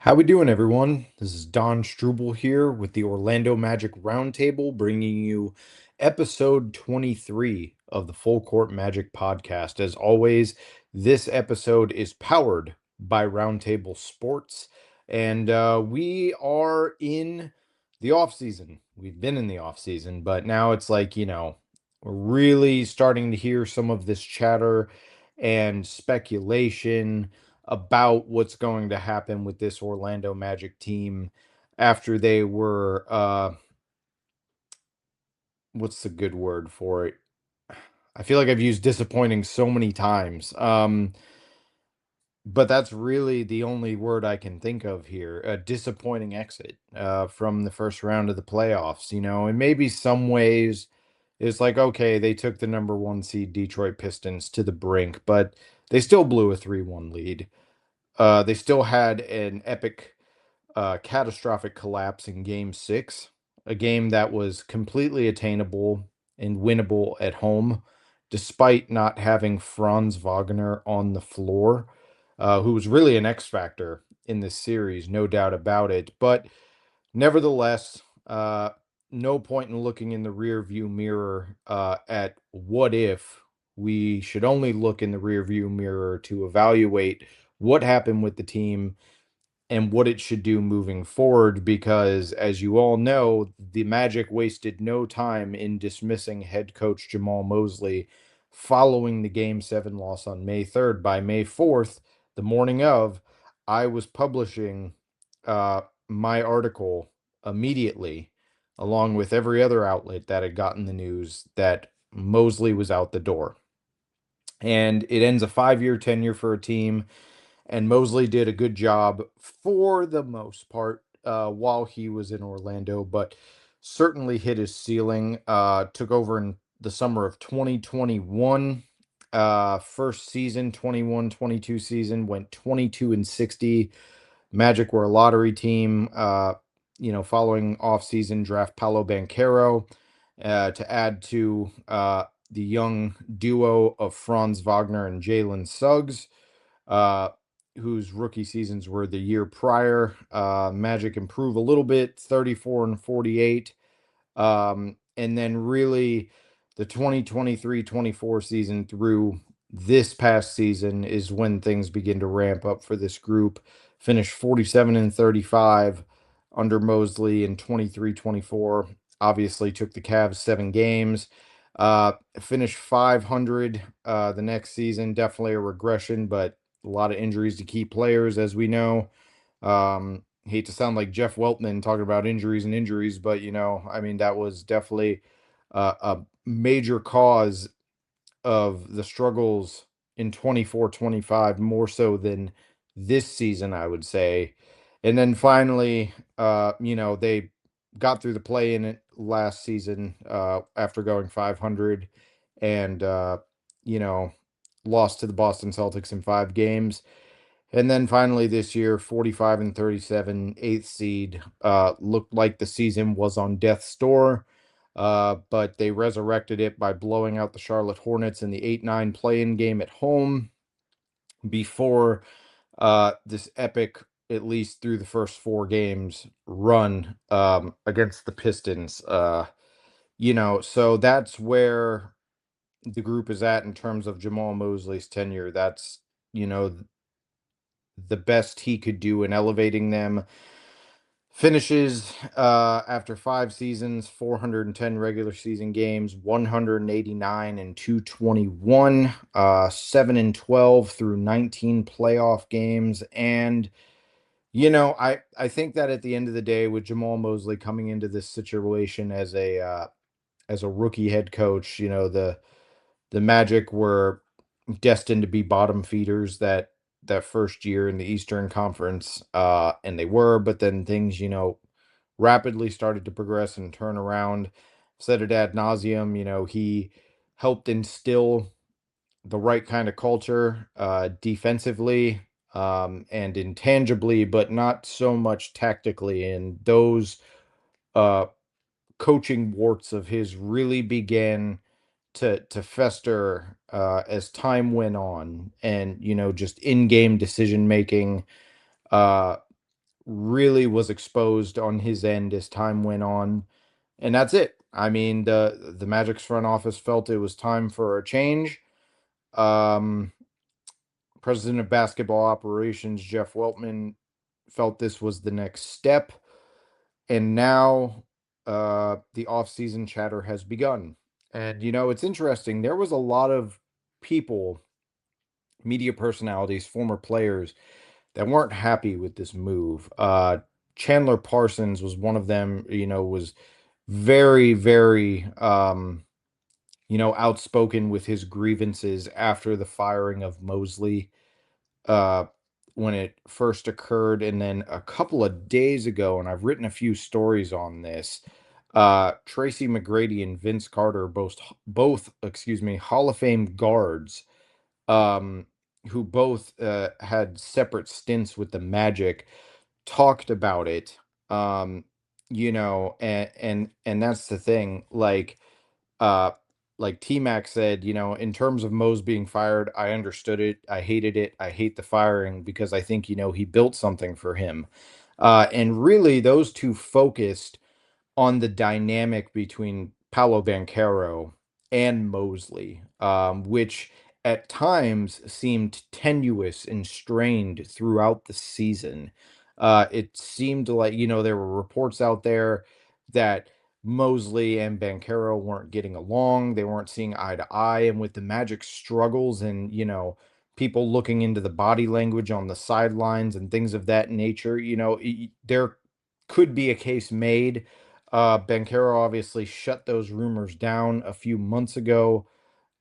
How we doing, everyone? This is Don Strouble here with the Orlando Magic Roundtable, bringing you episode 23 of the Full Court Magic podcast. As always, this episode is powered by Roundtable Sports, and we are in the off season. We've been in the off season, but now it's like, we're really starting to hear some of this chatter and speculation about what's going to happen with this Orlando Magic team after they were what's the good word for it? I feel like I've used disappointing so many times. But that's really the only word I can think of here. A disappointing exit from the first round of the playoffs, and maybe some ways it's like, okay, they took the number one seed Detroit Pistons to the brink, but they still blew a 3-1 lead. They still had an epic, catastrophic collapse in Game 6, a game that was completely attainable and winnable at home, despite not having Franz Wagner on the floor, who was really an X factor in this series, no doubt about it. But nevertheless, no point in looking in the rear view mirror at what if. We should only look in the rear view mirror to evaluate what happened with the team and what it should do moving forward, because as you all know, the Magic wasted no time in dismissing head coach Jamahl Mosley following the Game 7 loss on May 3rd. By May 4th, the morning of, I was publishing my article immediately, along with every other outlet that had gotten the news that Mosley was out the door. And it ends a 5-year tenure for a team, and Mosley did a good job for the most part while he was in Orlando, but certainly hit his ceiling. Took over in the summer of 2021. First season, 21-22 season, went 22-60. Magic were a lottery team. Following off-season draft Paolo Banchero to add to the young duo of Franz Wagner and Jalen Suggs. Uh, whose rookie seasons were the year prior. Magic improve a little bit, 34-48. And then really the 2023-24 season through this past season is when things begin to ramp up for this group. Finished 47-35 under Mosley in 23-24. Obviously took the Cavs 7 games. Finished 500 the next season. Definitely a regression, but a lot of injuries to key players, as we know. Hate to sound like Jeff Weltman talking about injuries, but I mean, that was definitely a major cause of the struggles in 24-25, more so than this season, I would say. And then finally, they got through the play in it last season after going 500 and, lost to the Boston Celtics in 5 games. And then finally this year, 45-37, eighth seed, looked like the season was on death's door. But they resurrected it by blowing out the Charlotte Hornets in the 8-9 play-in game at home before this epic, at least through the first 4 games, run against the Pistons. So that's where the group is at in terms of Jamahl Mosley's tenure. That's, the best he could do in elevating them. Finishes after 5 seasons, 410 regular season games, 189 and 221, 7-12 through 19 playoff games. And I think that at the end of the day, with Jamahl Mosley coming into this situation as a rookie head coach, the Magic were destined to be bottom feeders that first year in the Eastern Conference, and they were, but then things, rapidly started to progress and turn around. Said it ad nauseum, he helped instill the right kind of culture defensively and intangibly, but not so much tactically. And those uh, coaching warts of his really began to fester as time went on, and just in-game decision making uh really was exposed on his end as time went on, and that's it. I mean, the Magic's front office felt it was time for a change. Um, President of Basketball Operations Jeff Weltman felt this was the next step, and now the offseason chatter has begun. And it's interesting. There was a lot of people, media personalities, former players that weren't happy with this move. Chandler Parsons was one of them. Was very, very, outspoken with his grievances after the firing of Mosley, uh, when it first occurred. And then a couple of days ago, and I've written a few stories on this, Tracy McGrady and Vince Carter, both, excuse me, Hall of Fame guards, um, who both had separate stints with the Magic, talked about it. Um, and that's the thing. Uh, like T Mac said, in terms of Mose being fired, I understood it. I hated it. I hate the firing because I think, he built something for him. And really, those two focused on the dynamic between Paolo Banchero and Mosley, which at times seemed tenuous and strained throughout the season. It seemed like, there were reports out there that Mosley and Banchero weren't getting along. They weren't seeing eye to eye. And with the Magic struggles and, people looking into the body language on the sidelines and things of that nature, there could be a case made. Banchero obviously shut those rumors down a few months ago.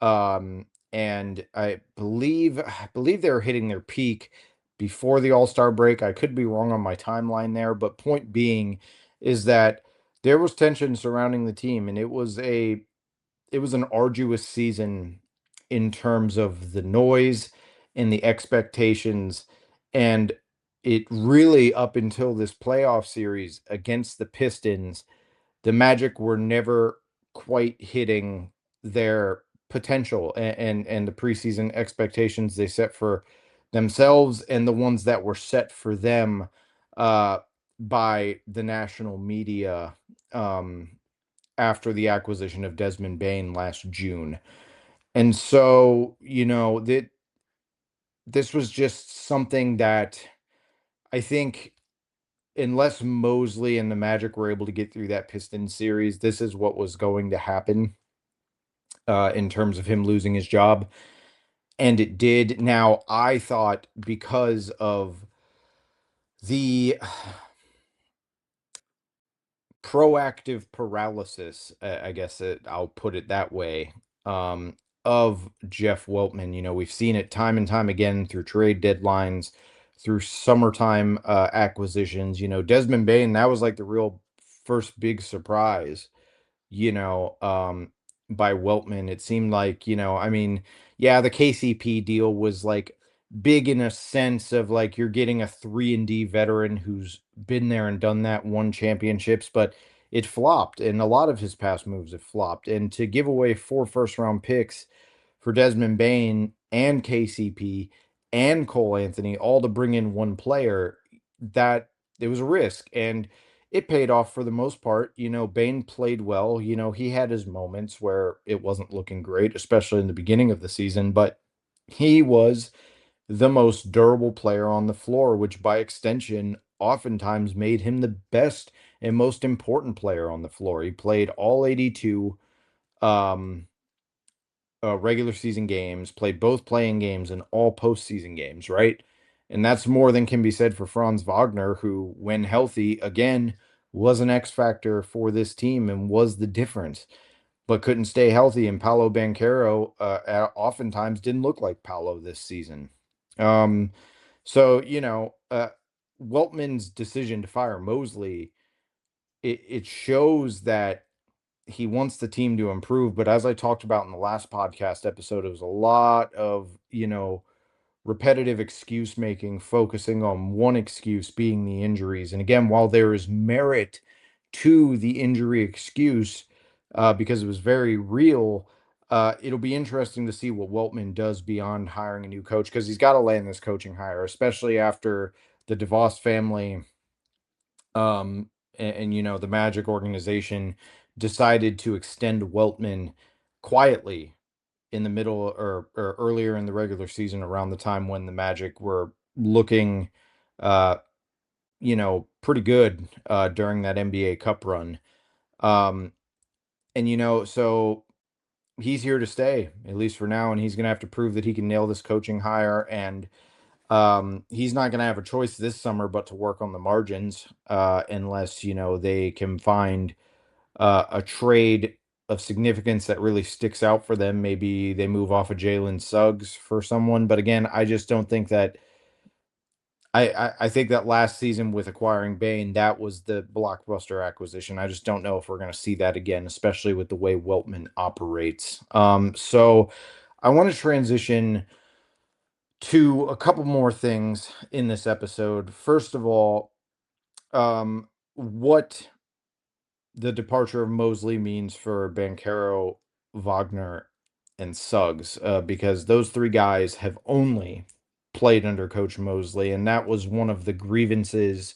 And I believe they were hitting their peak before the All-Star break. I could be wrong on my timeline there, but point being is that there was tension surrounding the team, and it was an arduous season in terms of the noise and the expectations. And it really, up until this playoff series against the Pistons, the Magic were never quite hitting their potential, and the preseason expectations they set for themselves and the ones that were set for them uh, by the national media, um, after the acquisition of Desmond Bain last June. And so, that this was just something that I think, unless Mosley and the Magic were able to get through that Pistons series, this is what was going to happen, in terms of him losing his job. And it did. Now, I thought because of the proactive paralysis, I guess I'll put it that way, um, of Jeff Weltman. We've seen it time and time again through trade deadlines, through summertime acquisitions. Desmond Bain, that was like the real first big surprise, you know, um, by Weltman. It seemed like, I mean, yeah, the KCP deal was like big in a sense of like you're getting a 3-and-D veteran who's been there and done that, won championships, but it flopped, and a lot of his past moves have flopped. And to give away 4 first-round picks for Desmond Bain and KCP and Cole Anthony, all to bring in one player, that it was a risk. And it paid off for the most part. Bain played well. He had his moments where it wasn't looking great, especially in the beginning of the season, but he was the most durable player on the floor, which by extension oftentimes made him the best and most important player on the floor. He played all 82 um regular season games, played both playing games and all postseason games, right? And that's more than can be said for Franz Wagner, who, when healthy, again, was an X factor for this team and was the difference, but couldn't stay healthy. And Paolo Banchero, oftentimes didn't look like Paolo this season. Um, so, Weltman's decision to fire Mosley, it shows that he wants the team to improve. But as I talked about in the last podcast episode, it was a lot of, repetitive excuse making, focusing on one excuse being the injuries. And again, while there is merit to the injury excuse, because it was very real, it'll be interesting to see what Weltman does beyond hiring a new coach, because he's got to land this coaching hire, especially after the DeVos family And the Magic organization decided to extend Weltman quietly in the middle or earlier in the regular season around the time when the Magic were looking, uh, pretty good during that NBA Cup run. Um, so he's here to stay, at least for now, and he's going to have to prove that he can nail this coaching hire. And he's not going to have a choice this summer but to work on the margins, unless, they can find a trade of significance that really sticks out for them. Maybe they move off of Jalen Suggs for someone. But again, I just don't think that. I think that last season with acquiring Bain, that was the blockbuster acquisition. I just don't know if we're going to see that again, especially with the way Weltman operates. So I want to transition to a couple more things in this episode. First of all, what the departure of Mosley means for Banchero, Wagner, and Suggs, because those three guys have only played under Coach Mosley, and that was one of the grievances,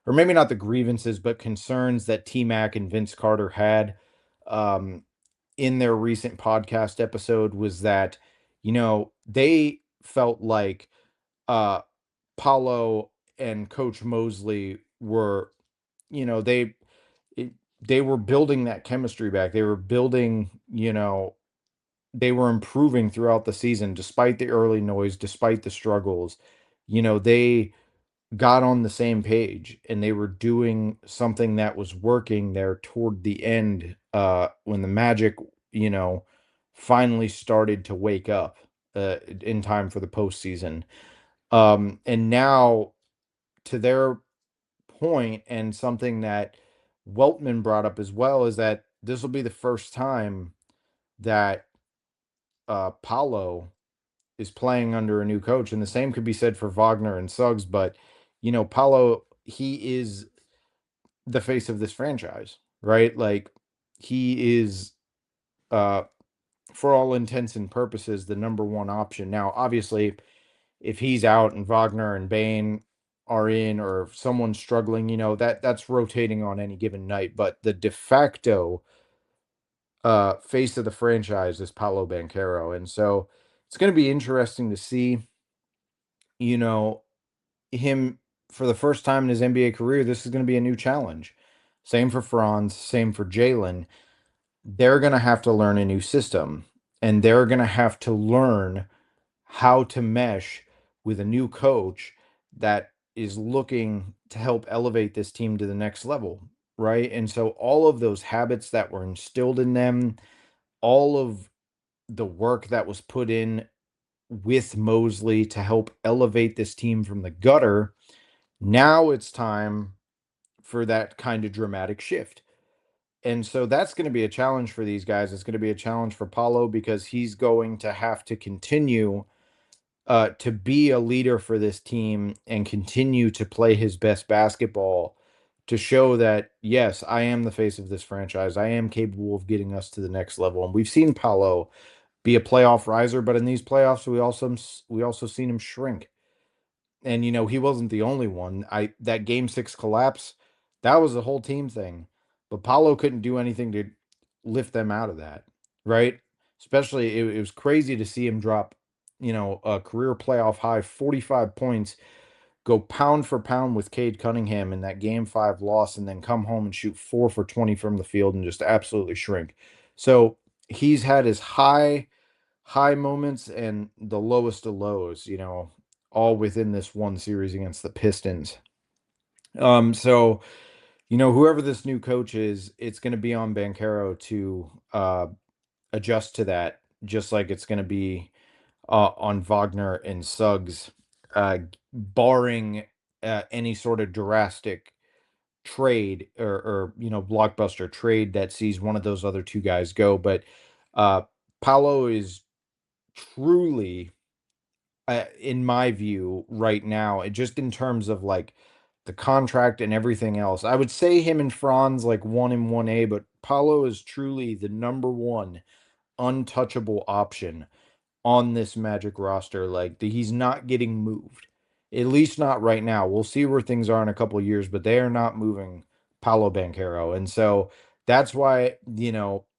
or maybe not the grievances, but concerns that T Mac and Vince Carter had um, in their recent podcast episode, was that they felt like uh, Paulo and Coach Mosley were, you know, they it, they were building that chemistry back. They were building, they were improving throughout the season despite the early noise, despite the struggles. They got on the same page and they were doing something that was working there toward the end, when the Magic, you know, finally started to wake up in time for the postseason. And now, to their point, and something that Weltman brought up as well, is that this will be the first time that Paulo is playing under a new coach, and the same could be said for Wagner and Suggs. But Paulo, he is the face of this franchise, right? Like, he is, uh, for all intents and purposes, the number one option. Now, obviously, if he's out and Wagner and Bain are in, or if someone's struggling, that's rotating on any given night. But the de facto face of the franchise is Paolo Banchero. And so it's going to be interesting to see, you know, him for the first time in his NBA career. This is going to be a new challenge. Same for Franz, same for Jalen. They're going to have to learn a new system, and they're going to have to learn how to mesh with a new coach that is looking to help elevate this team to the next level, right? And so all of those habits that were instilled in them, all of the work that was put in with Mosley to help elevate this team from the gutter, now it's time for that kind of dramatic shift. And so that's going to be a challenge for these guys. It's going to be a challenge for Paulo, because he's going to have to continue to be a leader for this team and continue to play his best basketball, to show that, yes, I am the face of this franchise. I am capable of getting us to the next level. And we've seen Paulo be a playoff riser, but in these playoffs, we also seen him shrink. And he wasn't the only one. That game 6 collapse, that was a whole team thing. But Paulo couldn't do anything to lift them out of that, right? Especially, it was crazy to see him drop, a career playoff high 45 points, go pound for pound with Cade Cunningham in that game 5 loss, and then come home and shoot 4 for 20 from the field and just absolutely shrink. So he's had his high moments and the lowest of lows, all within this one series against the Pistons. So whoever this new coach is, it's going to be on Banchero to adjust to that, just like it's going to be on Wagner and Suggs, barring any sort of drastic trade, or blockbuster trade that sees one of those other two guys go. But uh, Paolo is truly, in my view, right now, just in terms of like the contract and everything else, I would say him and Franz like 1 and 1A, but Paulo is truly the number one untouchable option on this Magic roster. Like, he's not getting moved. At least not right now. We'll see where things are in a couple of years, but they are not moving Paolo Banchero. And so that's why,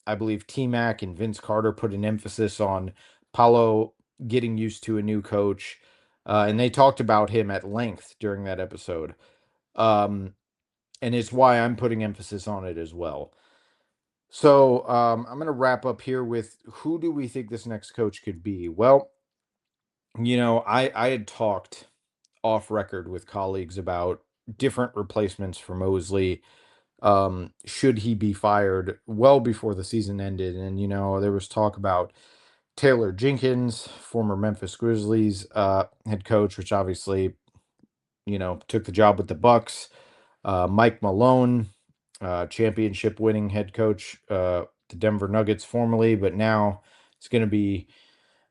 I believe T Mac and Vince Carter put an emphasis on Paolo getting used to a new coach. And they talked about him at length during that episode. Um, and it's why I'm putting emphasis on it as well. So I'm going to wrap up here with who do we think this next coach could be? Well, I had talked off record with colleagues about different replacements for Mosley. Should he be fired well before the season ended? And, there was talk about Taylor Jenkins, former Memphis Grizzlies head coach, which obviously, took the job with the Bucks. Mike Malone, championship winning head coach, the Denver Nuggets formerly, but now it's going to be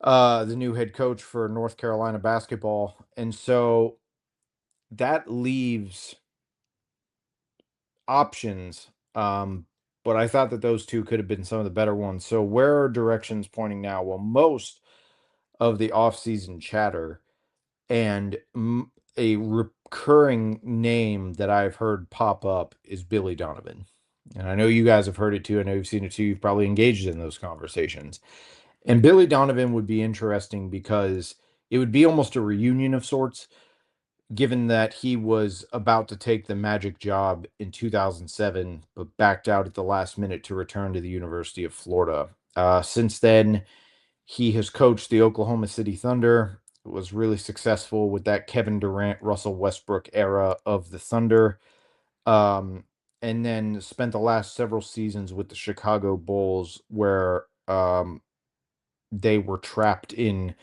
the new head coach for North Carolina basketball. And so that leaves options. But I thought that those two could have been some of the better ones. So where are directions pointing now? Well, most of the offseason chatter and a recurring name that I've heard pop up is Billy Donovan. And I know you guys have heard it too. I know you've seen it too. You've probably engaged in those conversations. And Billy Donovan would be interesting because it would be almost a reunion of sorts, given that he was about to take the Magic job in 2007, but backed out at the last minute to return to the University of Florida. Since then, he has coached the Oklahoma City Thunder, was really successful with that Kevin Durant, Russell Westbrook era of the Thunder, um, and then spent the last several seasons with the Chicago Bulls, where they were trapped in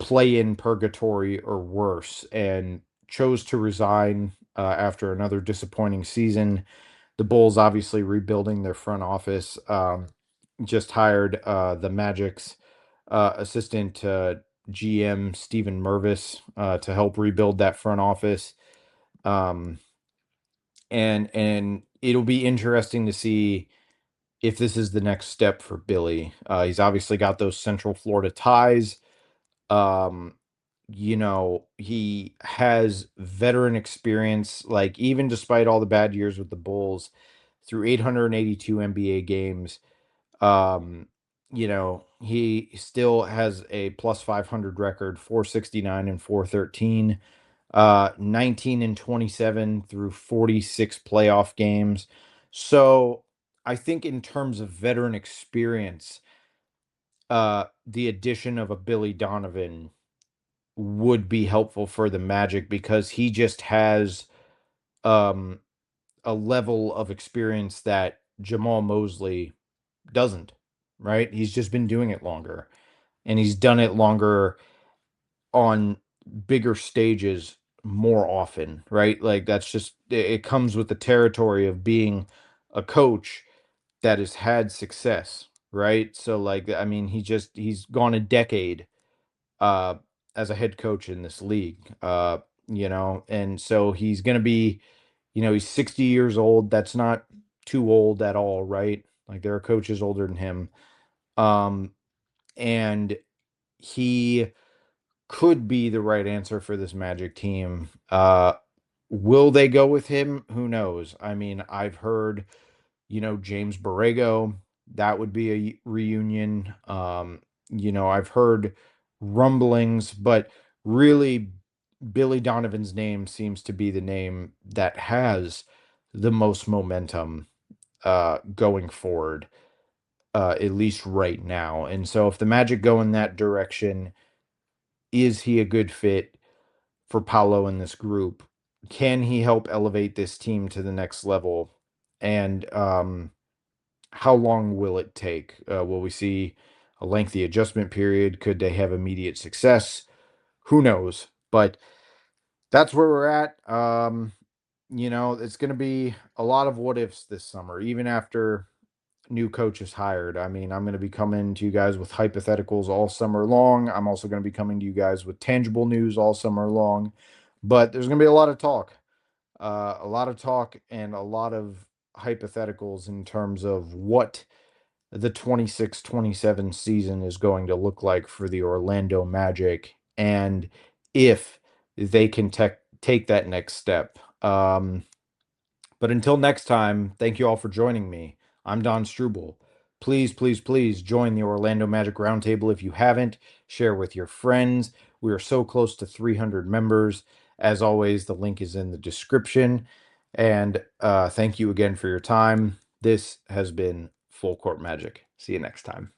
play-in purgatory or worse, and chose to resign after another disappointing season. The Bulls obviously rebuilding their front office. Just hired the Magic's assistant GM Stephen Mervis to help rebuild that front office. Um, and it'll be interesting to see if this is the next step for Billy. He's obviously got those Central Florida ties. Um, he has veteran experience, like even despite all the bad years with the Bulls, through 882 NBA games, he still has a plus 500 record, 469 and 413, 19 and 27 through 46 playoff games. So I think in terms of veteran experience, the addition of a Billy Donovan would be helpful for the Magic because he just has um a level of experience that Jamahl Mosley doesn't, right? He's just been doing it longer, and he's done it longer on bigger stages more often, right? Like that's just it comes with the territory of being a coach that has had success, right? So like I mean he's gone a decade uh as a head coach in this league. And so he's going to be, he's 60 years old. That's not too old at all, right? Like there are coaches older than him. Um and he could be the right answer for this Magic team. Will they go with him? Who knows? I mean, I've heard, James Borrego, that would be a reunion. I've heard rumblings, but really Billy Donovan's name seems to be the name that has the most momentum going forward, at least right now. And so if the Magic go in that direction, is he a good fit for Paolo in this group? Can he help elevate this team to the next level? And how long will it take? Will we see a lengthy adjustment period? Could they have immediate success? Who knows? But that's where we're at. It's going to be a lot of what ifs this summer, even after new coach is hired. I mean, I'm going to be coming to you guys with hypotheticals all summer long. I'm also going to be coming to you guys with tangible news all summer long. But there's going to be a lot of talk and a lot of hypotheticals in terms of what the 26-27 season is going to look like for the Orlando Magic, and if they can take that next step. But until next time, thank you all for joining me. I'm Don Strouble. Please, please, please join the Orlando Magic Roundtable if you haven't. Share with your friends. We are so close to 300 members. As always, the link is in the description. And thank you again for your time. This has been Full Court Magic. See you next time.